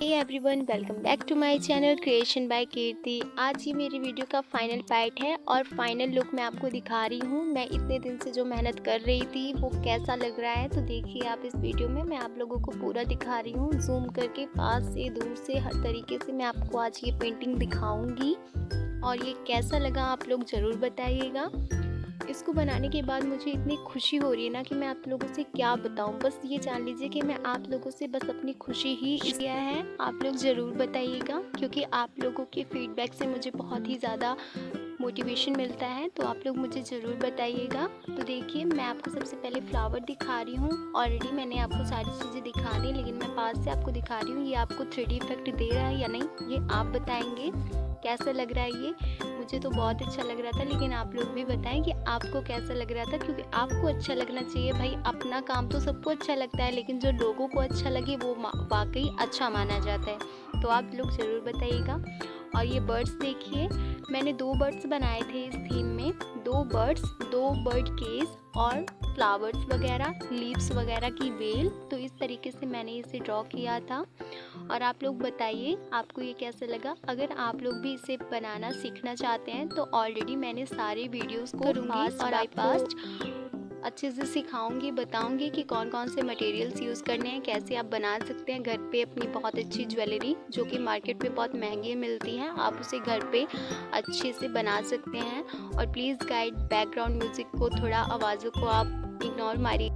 Hey everyone, welcome back to my channel creation by Kirti. आज ये मेरी वीडियो का फाइनल पार्ट है और फाइनल लुक मैं आपको दिखा रही हूँ। मैं इतने दिन से जो मेहनत कर रही थी वो कैसा लग रहा है, तो देखिए आप इस वीडियो में। मैं आप लोगों को पूरा दिखा रही हूँ, जूम करके, पास से, दूर से, हर तरीके से मैं आपको आज ये पेंटिंग दिखाऊँगी। और ये कैसा लगा आप लोग ज़रूर बताइएगा। इसको बनाने के बाद मुझे इतनी खुशी हो रही है ना कि मैं आप लोगों से क्या बताऊं। बस ये जान लीजिए कि मैं आप लोगों से बस अपनी खुशी ही किया है। आप लोग ज़रूर बताइएगा, क्योंकि आप लोगों के फीडबैक से मुझे बहुत ही ज़्यादा मोटिवेशन मिलता है। तो आप लोग मुझे ज़रूर बताइएगा। तो देखिए, मैं आपको सबसे पहले फ्लावर दिखा रही हूँ। ऑलरेडी मैंने आपको सारी चीज़ें दिखा दी, लेकिन मैं पास से आपको दिखा रही हूँ। ये आपको 3D इफेक्ट दे रहा है या नहीं, ये आप बताएंगे। कैसा लग रहा है ये? मुझे तो बहुत अच्छा लग रहा था, लेकिन आप लोग भी बताएं कि आपको कैसा लग रहा था, क्योंकि आपको अच्छा लगना चाहिए भाई। अपना काम तो सबको अच्छा लगता है, लेकिन जो लोगों को अच्छा लगे वो वाकई अच्छा माना जाता है। तो आप लोग ज़रूर बताइएगा। और ये बर्ड्स देखिए, मैंने 2 बर्ड्स बनाए थे इस थीम में। 2 बर्ड्स, 2 बर्ड केज और फ्लावर्स वगैरह, लीव्स वगैरह की बेल। तो इस तरीके से मैंने इसे ड्रॉ किया था। और आप लोग बताइए आपको ये कैसा लगा। अगर आप लोग भी इसे बनाना सीखना चाहते हैं तो ऑलरेडी मैंने सारे वीडियोस को फास्ट और फास्ट अच्छे से सिखाऊंगी, बताऊंगी कि कौन कौन से मटेरियल्स यूज़ करने हैं, कैसे आप बना सकते हैं घर पे अपनी बहुत अच्छी ज्वेलरी, जो कि मार्केट में बहुत महंगी मिलती हैं। आप उसे घर पे अच्छे से बना सकते हैं। और प्लीज़ गाइड बैकग्राउंड म्यूज़िक को, थोड़ा आवाज़ों को आप इग्नोर मारिए।